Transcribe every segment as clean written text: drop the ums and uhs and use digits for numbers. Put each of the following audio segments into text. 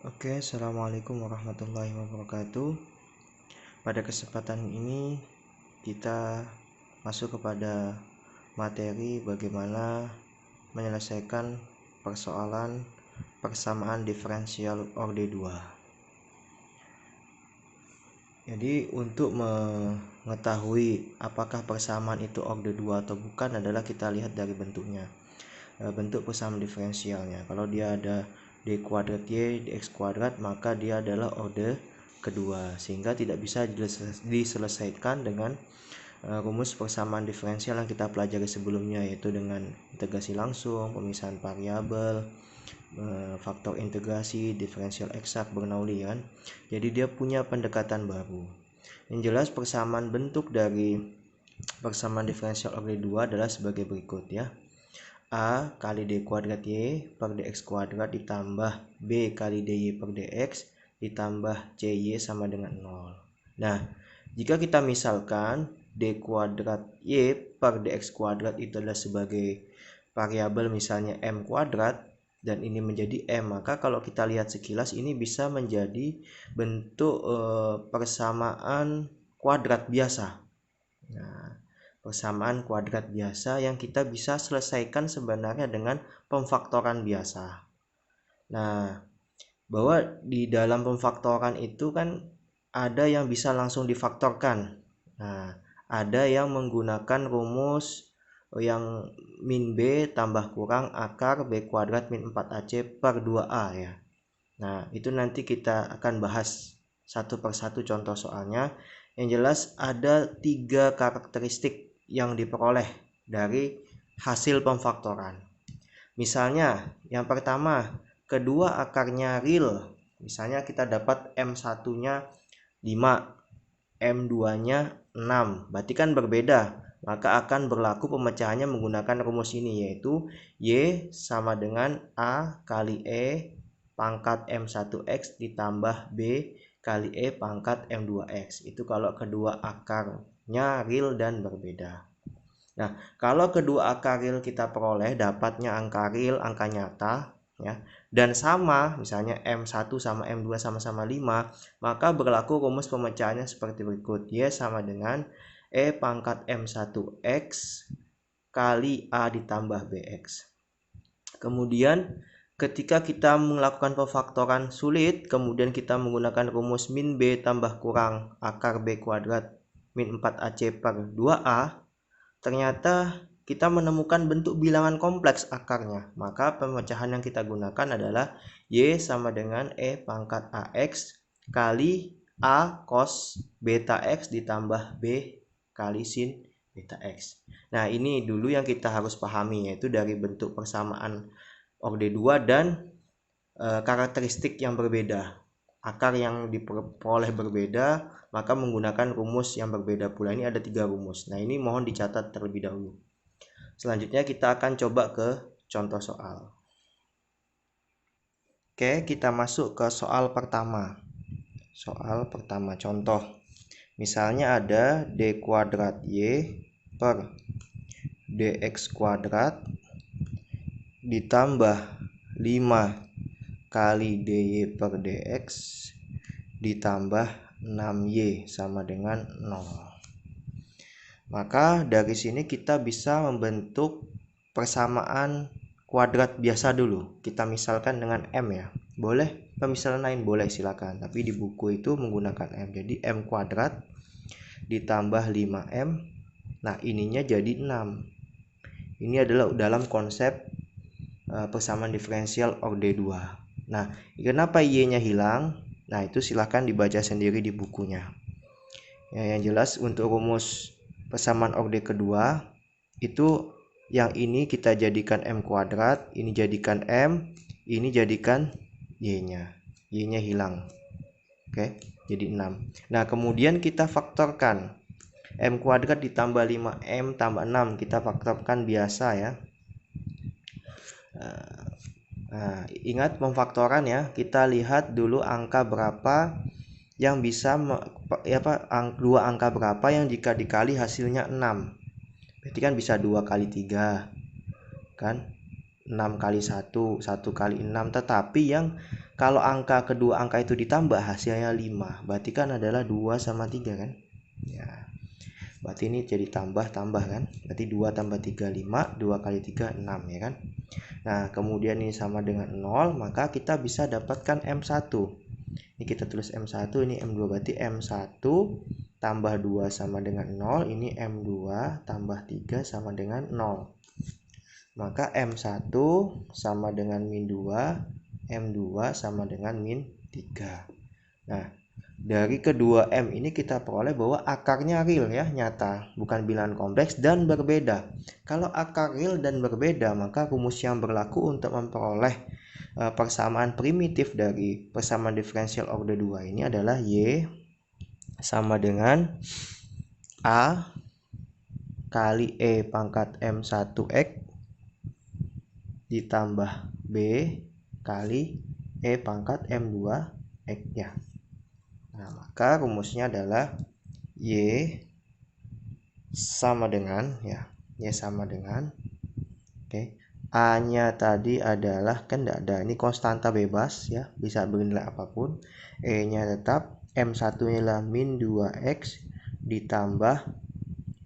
Oke, assalamualaikum warahmatullahi wabarakatuh. Pada kesempatan ini kita masuk kepada materi bagaimana menyelesaikan persoalan persamaan diferensial orde 2. Jadi untuk mengetahui apakah persamaan itu orde 2 atau bukan adalah kita lihat dari bentuknya. Bentuk persamaan diferensialnya. Kalau dia ada d kuadrat y dx kuadrat, maka dia adalah orde kedua, sehingga tidak bisa diselesaikan dengan rumus persamaan diferensial yang kita pelajari sebelumnya, yaitu dengan integrasi langsung, pemisahan variabel, faktor integrasi, diferensial eksak, Bernoulli kan. Jadi dia punya pendekatan baru. Yang jelas persamaan bentuk dari persamaan diferensial orde 2 adalah sebagai berikut ya. A kali d kuadrat y per dx kuadrat ditambah b kali dy per dx ditambah cy sama dengan 0. Nah, jika kita misalkan d kuadrat y per dx kuadrat itu adalah sebagai variabel misalnya m kuadrat dan ini menjadi m, maka kalau kita lihat sekilas ini bisa menjadi bentuk persamaan kuadrat biasa. Nah, persamaan kuadrat biasa yang kita bisa selesaikan sebenarnya dengan pemfaktoran biasa. Nah, bahwa di dalam pemfaktoran itu kan ada yang bisa langsung difaktorkan. Nah, ada yang menggunakan rumus yang min b tambah kurang akar b kuadrat min 4ac per 2a ya. Nah, itu nanti kita akan bahas satu persatu contoh soalnya. Yang jelas ada 3 karakteristik yang diperoleh dari hasil pemfaktoran. Misalnya, yang pertama, kedua akarnya real. Misalnya kita dapat M1-nya 5, M2-nya 6. Berarti kan berbeda. Maka akan berlaku pemecahannya menggunakan rumus ini, yaitu Y sama dengan A kali E pangkat M1X ditambah B kali E pangkat M2X. Itu kalau kedua akarnya real dan berbeda. Nah, kalau kedua akar real kita peroleh dapatnya angka real, angka nyata ya, dan sama, misalnya M1 sama M2 sama-sama 5, maka berlaku rumus pemecahannya seperti berikut. Y sama dengan E pangkat M1X kali A ditambah BX. Kemudian ketika kita melakukan pemfaktoran sulit, kemudian kita menggunakan rumus min B tambah kurang akar B kuadrat min 4AC per 2A, ternyata kita menemukan bentuk bilangan kompleks akarnya. Maka pemecahan yang kita gunakan adalah Y sama dengan E pangkat AX kali A cos beta X ditambah B kali sin beta X. Nah, ini dulu yang kita harus pahami, yaitu dari bentuk persamaan orde 2 dan karakteristik yang berbeda. Akar yang diperoleh berbeda, maka menggunakan rumus yang berbeda pula. Ini ada 3 rumus. Nah, ini mohon dicatat terlebih dahulu. Selanjutnya kita akan coba ke contoh soal. Oke, kita masuk ke soal pertama. Soal pertama, contoh. Misalnya ada d kuadrat y per dx kuadrat ditambah 5 kali dy per dx ditambah 6y sama dengan 0. Maka dari sini kita bisa membentuk persamaan kuadrat biasa dulu. Kita misalkan dengan M ya. Boleh pemisalan lain, boleh silakan. Tapi di buku itu menggunakan M. Jadi M kuadrat ditambah 5M. Nah, ininya jadi 6. Ini adalah dalam konsep persamaan diferensial orde 2. Nah, kenapa Y-nya hilang? Nah, itu silahkan dibaca sendiri di bukunya. Ya, yang jelas untuk rumus persamaan orde kedua, itu yang ini kita jadikan M kuadrat, ini jadikan M, ini jadikan Y-nya. Y-nya hilang. Oke, jadi 6. Nah, kemudian kita faktorkan. M kuadrat ditambah 5M tambah 6. Kita faktorkan biasa ya. Nah, ingat pemfaktoran ya. Kita lihat dulu angka berapa yang bisa dua angka berapa yang jika dikali hasilnya 6. Berarti kan bisa 2 kali 3 kan, 6 kali 1, 1 kali 6. Tetapi yang Kalau kedua angka itu ditambah hasilnya 5, berarti kan adalah 2 sama 3 kan? Ya. Berarti ini jadi tambah kan? Berarti 2 tambah 3 5, 2 kali 3 6 ya kan? Nah, kemudian ini sama dengan 0, maka kita bisa dapatkan M1. Ini kita tulis M1, ini M2, berarti M1 tambah 2 sama dengan 0, ini M2 tambah 3 sama dengan 0. Maka M1 sama dengan min 2, M2 sama dengan min 3. Nah, dari kedua M ini kita peroleh bahwa akarnya real ya, nyata, bukan bilangan kompleks dan berbeda. Kalau akar real dan berbeda, maka rumus yang berlaku untuk memperoleh persamaan primitif dari persamaan diferensial order 2 ini adalah Y sama dengan A kali E pangkat M1X ditambah B kali E pangkat M2X ya. Nah, maka rumusnya adalah Y sama dengan ya, Y sama dengan A-nya tadi adalah kan tidak ada, ini konstanta bebas ya, bisa bernilai apapun. E-nya tetap, M1-nya adalah min 2X ditambah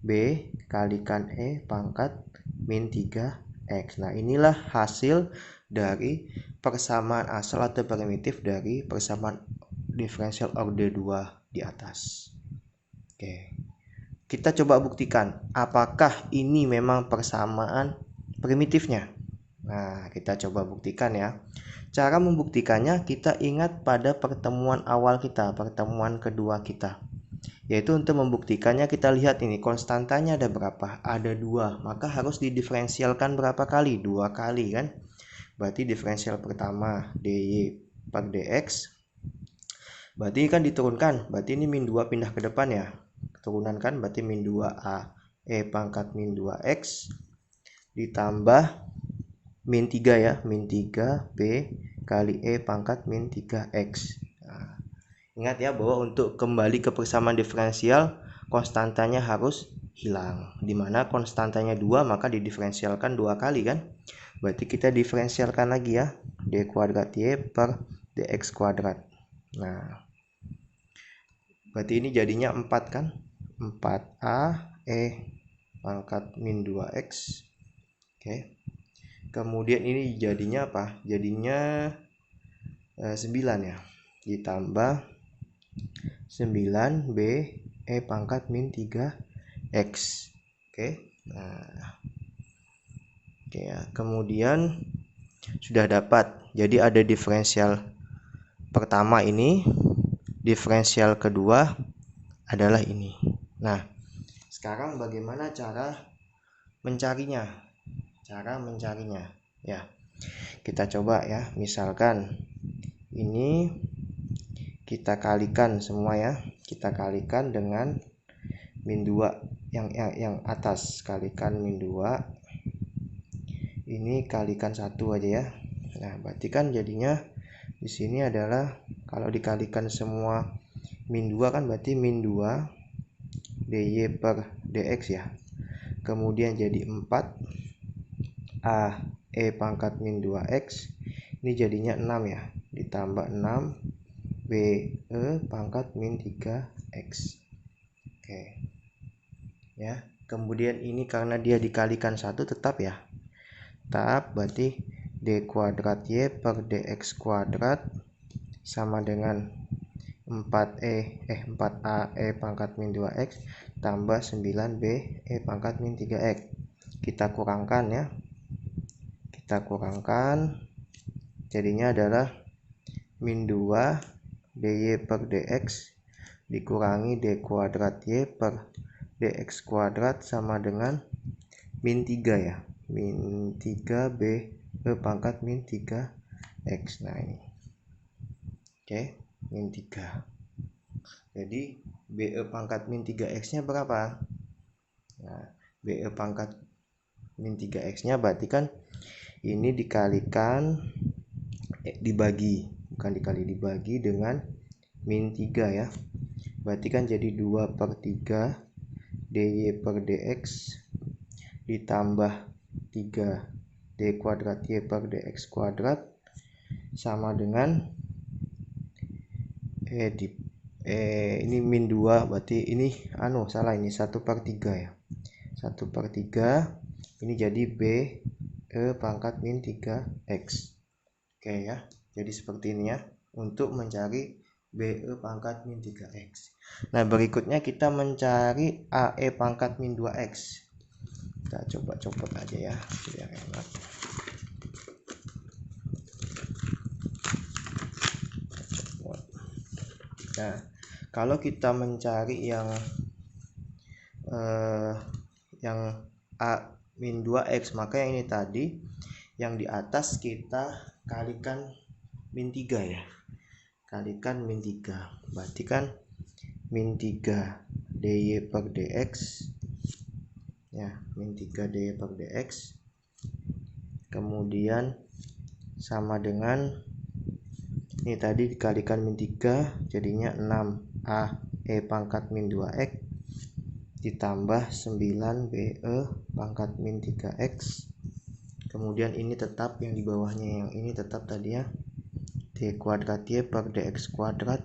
B kalikan E pangkat min 3X. Nah, inilah hasil dari persamaan asal atau primitif dari persamaan diferensial order 2 di atas. Kita coba buktikan apakah ini memang persamaan primitifnya. Nah, kita coba buktikan ya. Cara membuktikannya kita ingat pada pertemuan awal kita, pertemuan kedua kita. Yaitu untuk membuktikannya kita lihat ini konstantanya ada berapa? Ada 2, maka harus didiferensialkan berapa kali? 2 kali kan? Berarti diferensial pertama dy per dx. Berarti kan diturunkan, berarti ini min 2 pindah ke depan ya. Keturunan kan berarti min 2a e pangkat min 2x ditambah min 3 ya, min 3b kali e pangkat min 3x. Nah, ingat ya bahwa untuk kembali ke persamaan diferensial konstantanya harus hilang, dimana konstantanya 2 maka didiferensialkan 2 kali kan. Berarti kita diferensialkan lagi ya, d kuadrat y per dx kuadrat. Nah, berarti ini jadinya 4 kan, 4a e pangkat min 2x. Kemudian ini jadinya apa? Jadinya 9 ya, ditambah 9b e pangkat min 3x. Nah, ya. Kemudian sudah dapat. Jadi ada diferensial pertama ini, diferensial kedua adalah ini. Nah, sekarang bagaimana cara mencarinya? Ya, kita coba ya. Misalkan ini kita kalikan semua ya. Kita kalikan dengan min 2 yang atas, kalikan min 2. Ini kalikan 1 aja ya. Nah, berarti kan jadinya di sini adalah kalau dikalikan semua min 2 kan berarti min 2 dy per dx ya. Kemudian jadi 4 a e pangkat min 2x. Ini jadinya 6 ya, ditambah 6 b e pangkat min 3x. Ya, kemudian ini karena dia dikalikan 1 tetap ya, tetap, berarti d kuadrat y per dx kuadrat sama dengan 4a e pangkat min 2x tambah 9b e pangkat min 3x. Kita kurangkan ya, kita kurangkan, jadinya adalah min 2 dy per dx dikurangi d kuadrat y per dx kuadrat sama dengan min 3 ya, min 3b e pangkat min 3x. Nah ini min 3. Jadi be pangkat min 3x nya berapa? Nah, be pangkat min 3x nya berarti kan ini dikalikan dibagi, bukan dikali, dibagi dengan min 3 ya. Berarti kan jadi 2 per 3 dy per dx ditambah 3 d kuadrat y per dx kuadrat sama dengan ini min 2, berarti ini salah, ini 1/3 ya. 1/3 ini jadi B pangkat min 3x. Oke ya, jadi seperti ini ya untuk mencari BE pangkat min 3x. Nah, berikutnya kita mencari AE pangkat min 2x. Kita coba copot aja ya biar enak. Nah, kalau kita mencari yang A min 2x, maka yang ini tadi yang di atas kita kalikan min 3 ya. Kalikan min 3. Berarti kan min 3 dy per dx ya, min 3 dy per dx. Kemudian sama dengan ini tadi dikalikan min 3 jadinya 6a e pangkat min 2x ditambah 9 be pangkat min 3x. Kemudian ini tetap yang di bawahnya, yang ini tetap tadi ya, d kuadrat y per dx kuadrat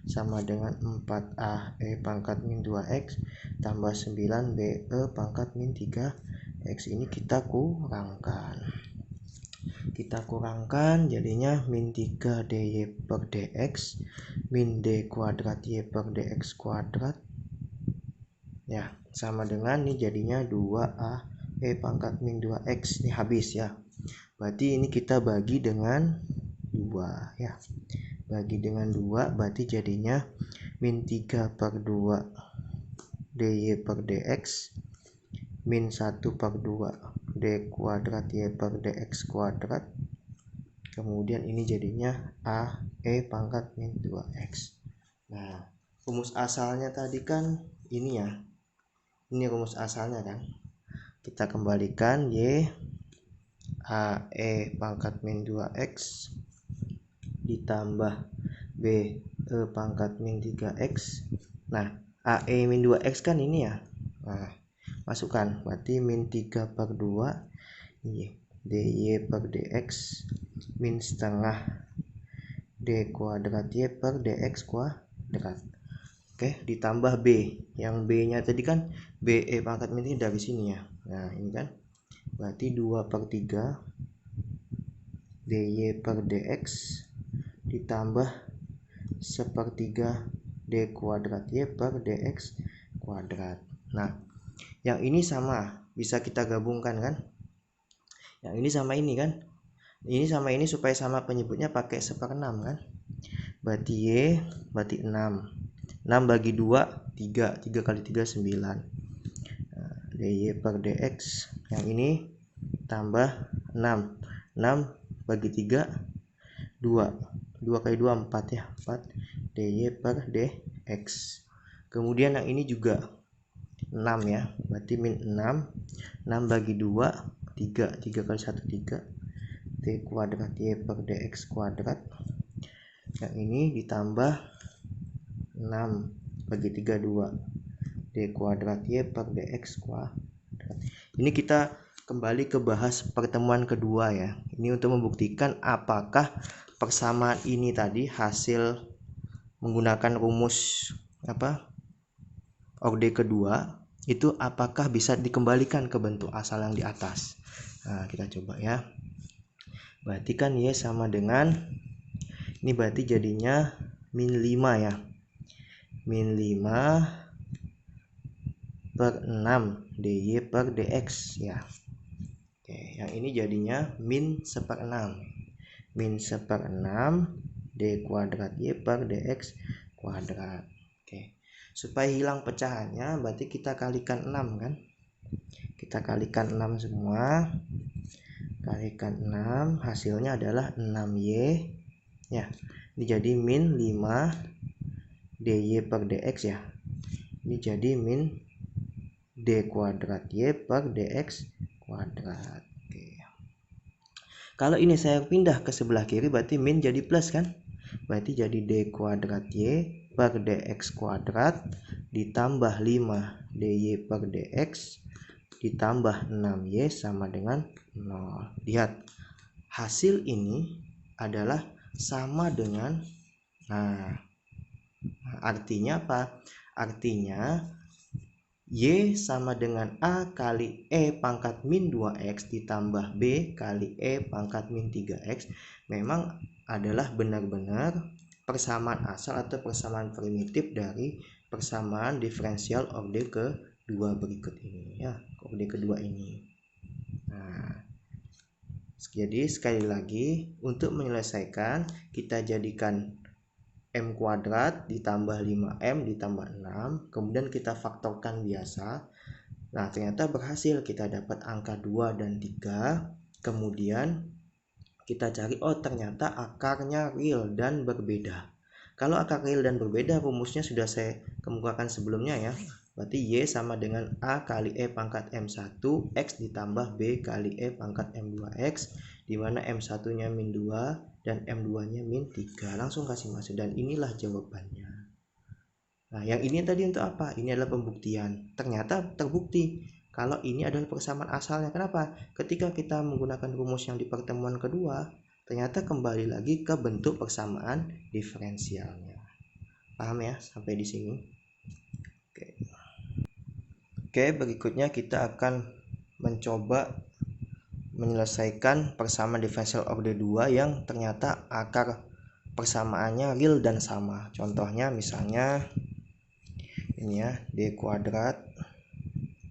sama dengan 4a e pangkat min 2x tambah 9 be pangkat min 3x. Ini kita kurangkan jadinya min 3 dy per dx min d kuadrat y per dx kuadrat ya, sama dengan ini jadinya 2a e pangkat min 2x. Ini habis ya, berarti ini kita bagi dengan 2 ya, bagi dengan 2 berarti jadinya min 3/2 dy per dx min 1/2 d kuadrat y per dx kuadrat. Kemudian ini jadinya a e pangkat min 2x. Nah, rumus asalnya tadi kan ini ya, ini rumus asalnya kan, kita kembalikan y a e pangkat min 2x ditambah b e pangkat min 3x. Nah, a e min 2x kan ini ya, nah masukkan, berarti min 3/2 dy per dx min setengah d kuadrat y per dx kuadrat. Oke, ditambah b, yang b nya tadi kan be pangkat min ini dari sini ya. Nah, ini kan berarti 2/3 dy per dx ditambah 1/3 d kuadrat y per dx kuadrat. Nah, yang ini sama, bisa kita gabungkan kan, yang ini sama ini kan, ini sama ini supaya sama penyebutnya pakai 1/6 kan, berarti y berarti 6 bagi 2 3 kali 3 9. Nah, dy per dx yang ini tambah 6 bagi 3 2 kali 2 4 ya, 4 dy per dx. Kemudian yang ini juga 6 ya, berarti min 6 bagi 2 3 kali 1 3 d kuadrat y per dx kuadrat. Yang ini ditambah 6 bagi 3 2 d kuadrat y per dx kuadrat. Ini kita kembali ke bahas pertemuan kedua ya. Ini untuk membuktikan apakah persamaan ini tadi hasil menggunakan rumus orde kedua itu apakah bisa dikembalikan ke bentuk asal yang di atas. Nah, kita coba ya. Berarti kan y sama dengan ini, berarti jadinya min 5 ya, min 5/6 dy per dx ya. Oke, yang ini jadinya min 1/6 d kuadrat y per dx kuadrat. Oke, supaya hilang pecahannya berarti kita kalikan 6 kan, kita kalikan 6 semua, kalikan 6, hasilnya adalah 6y ya. Ini jadi min 5 dy per dx ya, ini jadi min d kuadrat y per dx kuadrat. Oke, kalau ini saya pindah ke sebelah kiri berarti min jadi plus kan, berarti jadi d kuadrat y per dx kuadrat ditambah 5 dy per dx ditambah 6y sama dengan 0. Lihat, hasil ini adalah sama dengan, nah Artinya apa? Artinya Y sama dengan A kali E pangkat min 2X ditambah B kali E pangkat min 3X memang adalah benar-benar persamaan asal atau persamaan primitif dari persamaan diferensial orde kedua berikut ini ya, orde kedua ini. Nah, jadi sekali lagi untuk menyelesaikan kita jadikan M kuadrat ditambah 5M ditambah 6, kemudian kita faktorkan biasa. Nah, ternyata berhasil, kita dapat angka 2 dan 3. Kemudian kita cari, oh ternyata akarnya real dan berbeda. Kalau akar real dan berbeda, rumusnya sudah saya kemukakan sebelumnya ya. Berarti Y sama dengan A kali E pangkat M1 X ditambah B kali E pangkat M2X, di mana M1-nya min 2 dan M2-nya min 3. Langsung kasih masuk, dan inilah jawabannya. Nah, yang ini tadi untuk apa? Ini adalah pembuktian. Ternyata terbukti kalau ini adalah persamaan asalnya. Kenapa? Ketika kita menggunakan rumus yang di pertemuan kedua, ternyata kembali lagi ke bentuk persamaan diferensialnya. Paham ya sampai di sini? Oke, berikutnya kita akan mencoba menyelesaikan persamaan diferensial orde 2 yang ternyata akar persamaannya real dan sama. Contohnya misalnya ini ya, D kuadrat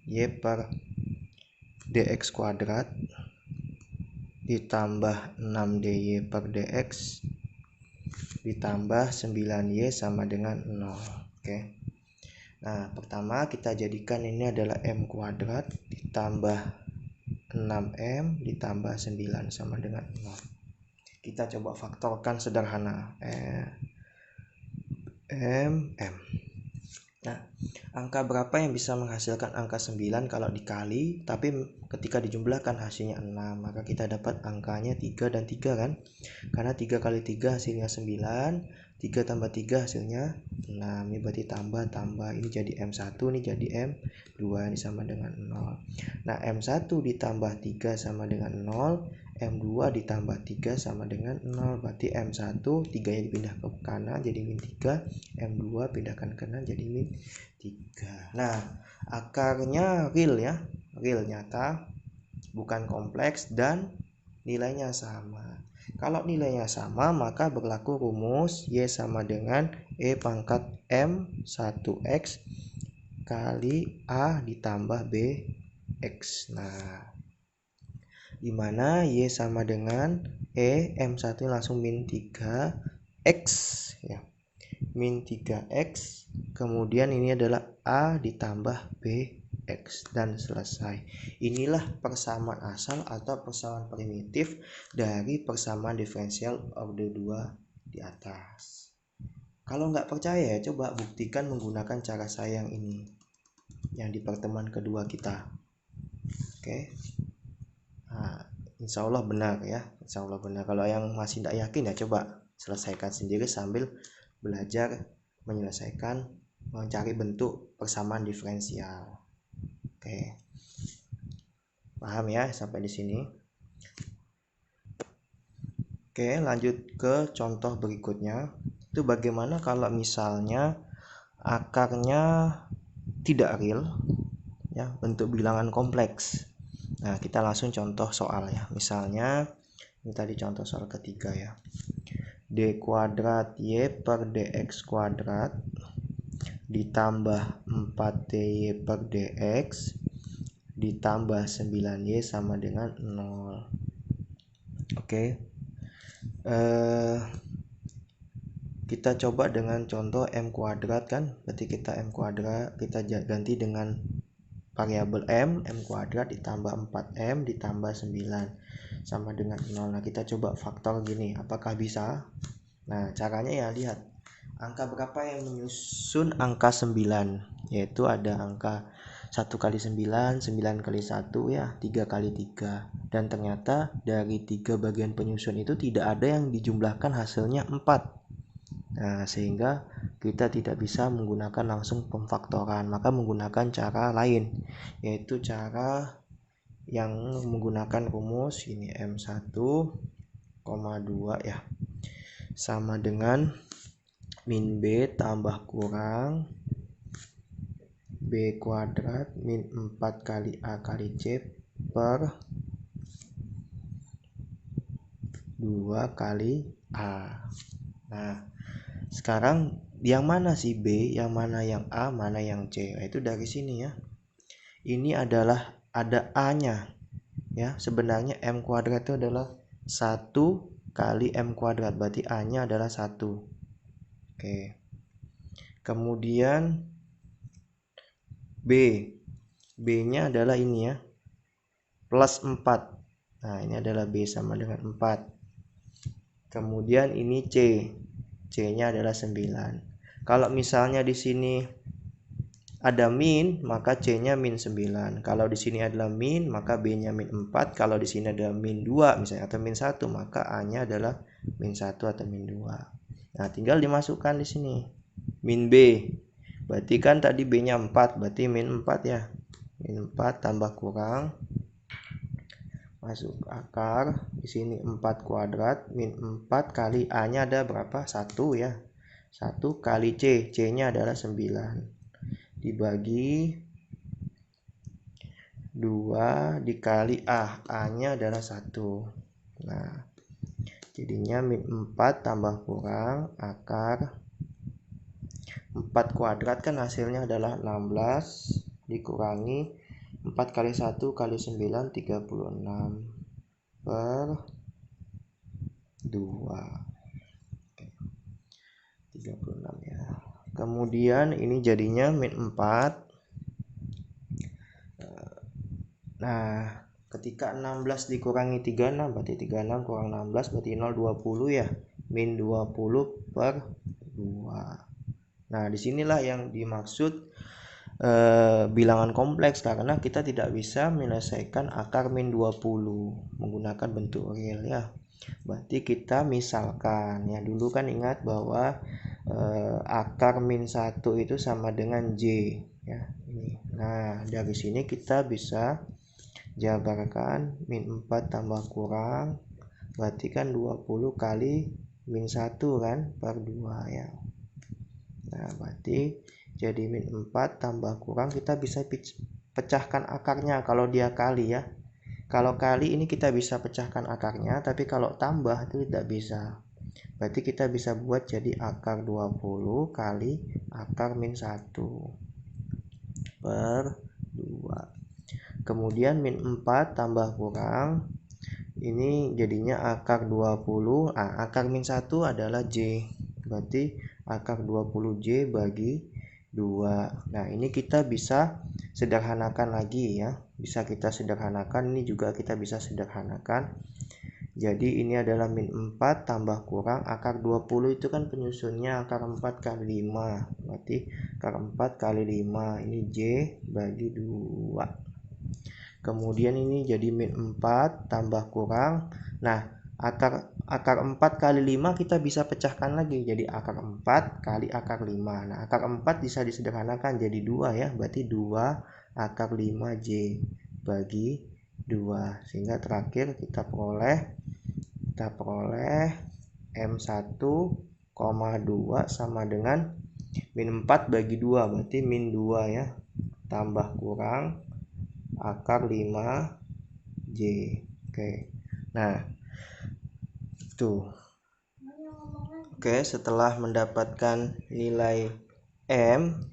Y per dx kuadrat ditambah 6dy per dx ditambah 9y sama dengan 0. Oke. Nah, pertama kita jadikan ini adalah M kuadrat ditambah 6M ditambah 9 sama dengan 0. Kita coba faktorkan sederhana. M. Nah, angka berapa yang bisa menghasilkan angka 9 kalau dikali, tapi ketika dijumlahkan hasilnya 6, maka kita dapat angkanya 3 dan 3 kan? Karena 3 kali 3 hasilnya 9, 3 tambah 3 hasilnya 6. Ini berarti tambah, ini jadi M1, ini jadi M2, ini sama dengan 0. Nah, M1 ditambah 3 sama dengan 0, M2 ditambah 3 sama dengan 0. Berarti M1 3 nya dipindah ke kanan jadi min 3, M2 pindahkan ke kanan jadi min 3. Nah, akarnya real ya, real nyata, bukan kompleks, dan nilainya sama. Kalau nilainya sama, maka berlaku rumus Y sama dengan E pangkat M1X kali A ditambah BX. Nah, dimana Y sama dengan E, M1 langsung min 3X ya, min 3X, kemudian ini adalah A ditambah BX, dan selesai. Inilah persamaan asal atau persamaan primitif dari persamaan diferensial orde 2 di atas. Kalau nggak percaya, coba buktikan menggunakan cara saya yang ini, yang di pertemuan kedua kita. Oke. Nah, insya Allah benar ya, insya Allah benar. Kalau yang masih tidak yakin ya coba selesaikan sendiri sambil belajar menyelesaikan, mencari bentuk persamaan diferensial. Oke, paham ya sampai di sini? Oke, lanjut ke contoh berikutnya. Itu bagaimana kalau misalnya akarnya tidak real ya, bentuk bilangan kompleks. Nah, kita langsung contoh soal ya. Misalnya ini tadi contoh soal ketiga ya. D kuadrat Y per dx kuadrat ditambah 4dy per dx ditambah 9y sama dengan 0. Oke. Kita coba dengan contoh M kuadrat kan. Berarti kita M kuadrat kita ganti dengan variabel M kuadrat ditambah 4M ditambah 9 sama dengan 0. Nah, kita coba faktor gini, apakah bisa? Nah, caranya ya lihat angka berapa yang menyusun angka 9, yaitu ada angka 1 kali 9, 9 kali 1 ya, 3 kali 3. Dan ternyata dari 3 bagian penyusun itu tidak ada yang dijumlahkan hasilnya 4. Nah, sehingga kita tidak bisa menggunakan langsung pemfaktoran, maka menggunakan cara lain, yaitu cara yang menggunakan rumus ini M1,2 ya, sama dengan min B tambah kurang B kuadrat min 4 kali A kali C per 2 kali A. Nah, sekarang yang mana sih B, yang mana yang A, mana yang C? Nah, itu dari sini ya. Ini adalah ada A-nya ya. Sebenarnya M kuadrat itu adalah 1 kali M kuadrat, berarti A-nya adalah 1. Oke. Kemudian B. B-nya adalah ini ya. Plus 4. Nah, ini adalah B sama dengan 4. Kemudian ini C. C-nya adalah 9. Kalau misalnya di sini ada min, maka C-nya min 9. Kalau di sini adalah min, maka B-nya min 4. Kalau di sini ada min 2 misalnya atau min 1, maka A-nya adalah min 1 atau min 2. Nah, tinggal dimasukkan di sini. Min B. Berarti kan tadi B-nya 4, berarti min 4 ya. Min 4 tambah kurang masuk akar, di sini 4 kuadrat min 4 kali A-nya ada berapa? 1 ya. 1 kali C, C-nya adalah 9 dibagi 2 dikali A-nya adalah 1. Nah, jadinya min 4 tambah kurang akar 4 kuadrat kan hasilnya adalah 16 dikurangi 4 kali 1 kali 9 36 per 2 36 ya. Kemudian ini jadinya min 4. Nah, ketika 16 dikurangi 36 berarti 36 kurang 16 berarti 0,20 ya. Min 20 per 2. Nah, disinilah yang dimaksud bilangan kompleks, karena kita tidak bisa menyelesaikan akar min 20 menggunakan bentuk real ya. Berarti kita misalkan ya, dulu kan ingat bahwa akar min 1 itu sama dengan J ya, ini. Nah, dari sini kita bisa jabarkan min 4 tambah kurang berarti kan 20 kali min 1 kan per 2 ya. Nah, berarti jadi min 4 tambah kurang kita bisa pecahkan akarnya kalau dia kali ya. Kalau kali ini kita bisa pecahkan akarnya, tapi kalau tambah itu tidak bisa. Berarti kita bisa buat jadi akar 20 kali akar min 1 per 2. Kemudian min 4 tambah kurang, ini jadinya akar 20. Akar min 1 adalah J. Berarti akar 20J bagi 2. Nah, ini kita bisa sederhanakan lagi ya. Bisa kita sederhanakan, ini juga kita bisa sederhanakan. Jadi ini adalah min 4 tambah kurang akar 20 itu kan penyusunnya akar 4 kali 5. Berarti akar 4 kali 5 ini J bagi 2. Kemudian ini jadi min 4 tambah kurang. Nah, akar 4 kali 5 kita bisa pecahkan lagi jadi akar 4 kali akar 5. Nah, akar 4 bisa disederhanakan jadi 2 ya. Berarti 2 akar 5J bagi 2. Sehingga terakhir kita peroleh M1,2 sama dengan min 4 bagi 2. Berarti min 2 ya. Tambah kurang akar 5J. Oke. Nah, tuh. Oke, setelah mendapatkan nilai M,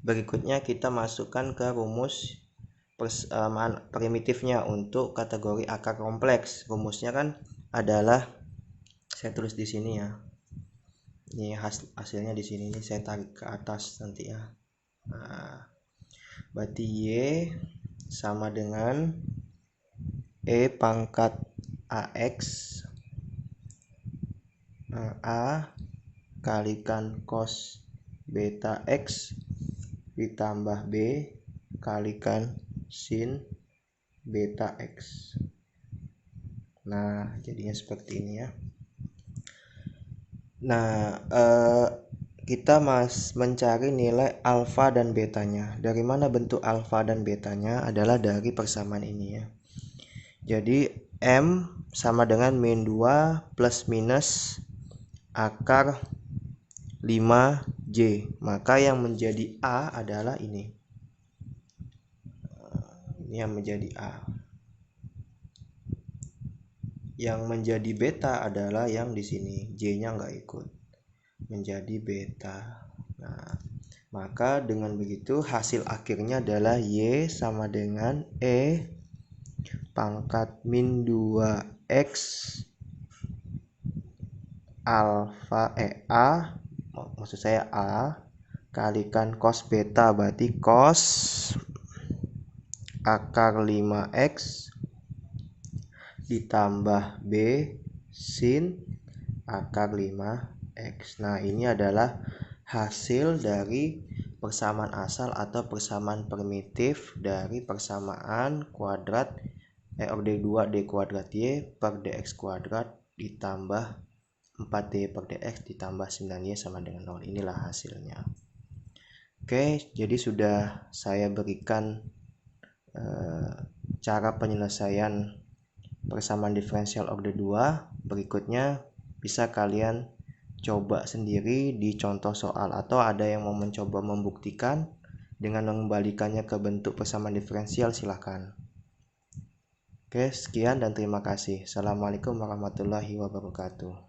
berikutnya kita masukkan ke rumus primitifnya untuk kategori akar kompleks. Rumusnya kan adalah, saya tulis di sini ya. Ini hasilnya di sini, ini saya tarik ke atas nanti ya. Nah, berarti Y sama dengan E pangkat AX A kalikan cos beta X ditambah B kalikan sin beta X. Nah, jadinya seperti ini ya. Nah, kita mencari nilai alfa dan betanya. Dari mana bentuk alfa dan betanya? Adalah dari persamaan ini ya. Jadi M sama dengan min 2 plus minus akar 5J. Maka yang menjadi A adalah ini. Ini yang menjadi A. Yang menjadi beta adalah yang di sini. J-nya nggak ikut. Menjadi beta. Nah, maka dengan begitu hasil akhirnya adalah Y sama dengan E pangkat min 2X alfa A, maksud saya A, kalikan cos beta, berarti cos akar 5X ditambah B sin akar 5X. Nah, ini adalah hasil dari persamaan asal atau persamaan primitif dari persamaan kuadrat order 2 D kuadrat Y per DX kuadrat ditambah 4D per DX ditambah 9Y sama dengan 0. Inilah hasilnya. Oke, jadi sudah saya berikan cara penyelesaian persamaan diferensial order 2. Berikutnya bisa kalian coba sendiri di contoh soal, atau ada yang mau mencoba membuktikan dengan mengembalikannya ke bentuk persamaan diferensial, silahkan. Oke, sekian dan terima kasih. Assalamualaikum warahmatullahi wabarakatuh.